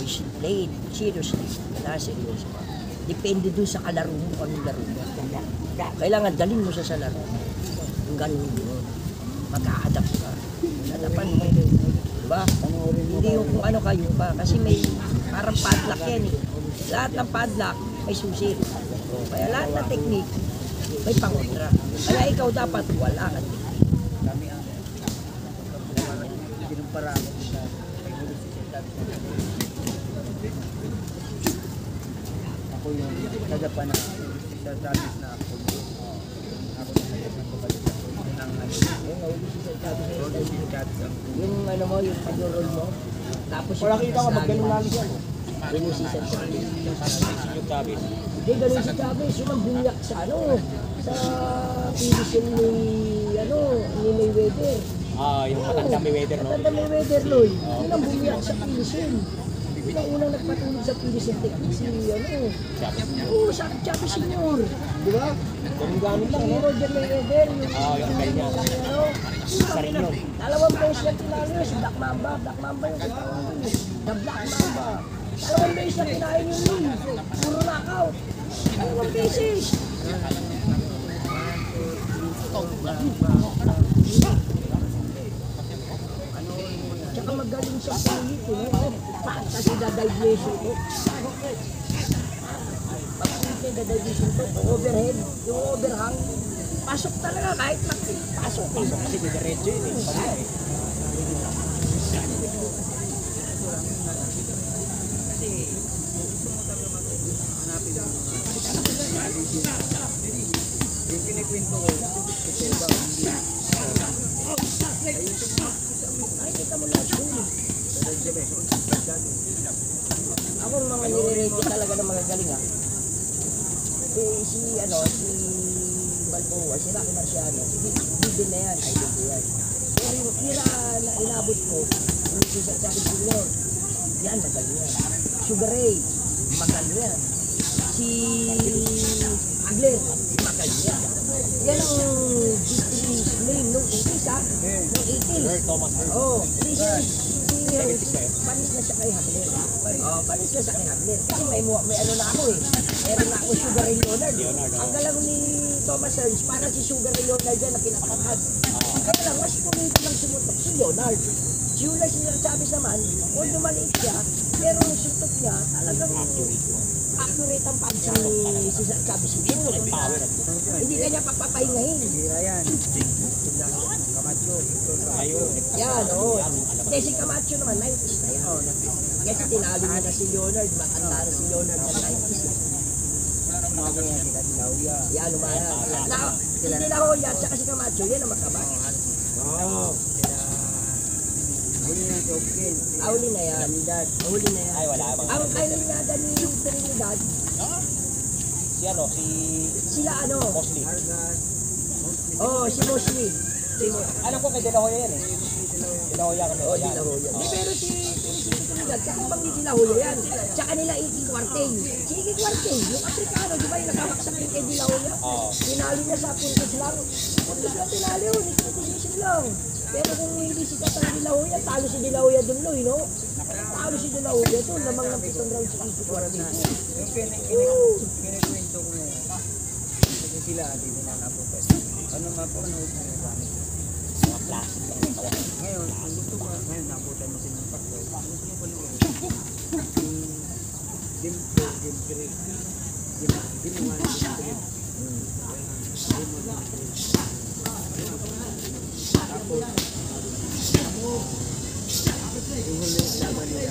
boys played seriously. Seryoso ka. Depende dun sa kalaro mo, anong laro mo. Kailangan dalhin mo siya sa laro. Yung ganun yun. Mag-a-adapt ka. Adapan mo. Diba? Hindi yung kung ano kayo pa. Kasi may parang padlock yan eh. Lahat ng padlock may susi. Kaya lahat ng technique may pangontra. Kaya ikaw dapat wala ka technique. Kami ang pinumpara ako sa ako yung kagapan na sa service na ako. Ako na yung ano mo, yung pag-roll mo. Tapos wala kita ka mag-ganun lang siya. Yun yung season sa yung Chavez. Hindi, ganun si Chavez. Yung ang bumyak sa ano, sa position ni, ano, ni Mayweather. Yung matanda Mayweather, no? Matanda Mayweather, Loy. Yun ang bumyak sa position. Yun ang unang nagpatulog sa position technique si, ano. Oo, sa Chavez Senior. Di ba? Kung gamit lang, Yung no? Roger Mayweather. Yung kanya. Ano, Sarino. dalawang beses na tinalo yun, si Black Mamba yung katawang ko yun. The Black Mamba. Dalawang beses na kinain yun yun. Puro knockout. Dalawang beses. Tsaka magaling sa palit eh. Kasi dadivation ko. Pag-ulit na dadivation ko, overhead, yung overhang, pasok talaga kahit pasok. Kasi may diretso yun eh. Yung kinikwento ko, ito daw, hindi. Nakikita mo lahat yun. Ako mga nire-rate talaga ng mga galing ha. Si Balboa, si Rocky Marciano, hindi na yan, idol ko yan. Pero yung tira na inabot ko, yung si Chavez Senior, yan, magaling yan. Sugar Ray, magaling yan. Si Agler, magaling yan. Yan ang name nung 80s ha? Nung 80s. Thomas. Oo. Panis na siya kay Hagler. Panis na siya kay Hagler. Kasi may ano na ako eh. Meron na ako Sugar Ray Leonard. Ang galang ni Thomas Hearns, para si Sugar Ray Leonard yan na pinakakad. Kaya lang, mas pumili lang sumutok si Leonard. Si Leonard, si Chavez naman, kung dumaliit siya, pero yung suntok niya, talagang accurate ang punch ni si Chavez. Hindi kanya pagpapahingahin. Ayan. Camacho. Yan, oo. Kasi si Camacho naman, 90s na yan. Kasi tinalo niya na si Leonard, matanda na si Leonard sa 90s. Yan, umana. Si De La Hoya at saka si Camacho, yan ang makabay. Huli na si Hopkins. Huli na yan. Huli na yan. Ay, wala. Ang kailangan ni Trinidad, Si ano, sila ano? Mosley. Oh, si Mosley. Alam ko kay De La Hoya yan eh. De La Hoya kami. Oh, De La Hoya. Di, pero si Trinidad, tsaka bang ni De La Hoya yan? Tsaka nila Iki Cuarteng. Si Iki Cuarteng, yung Afrikano, di ba yung nakamaksak yung kay De La Hoya? Tinalo niya sa puntos lang. Puntos lang tinalo yun, decision lang. Pero kung hindi si Tatang De La Hoya, talo si De La Hoya dun, Loy, no? Talo si De La Hoya dun, lamang ng 7 rounds si Iki Cuarteng. Yung kinikwento ko na yun. Kasi sila, dito na napopes. Ano mapanood mo yung gamit? Mga plastic lang ang kawan. Ngayon, ang gusto ko, ngayon nabutan mo sin ng pakto. Gusto ko panood. Yung Game 3. Game 1. Tapos, yung huli laban nila.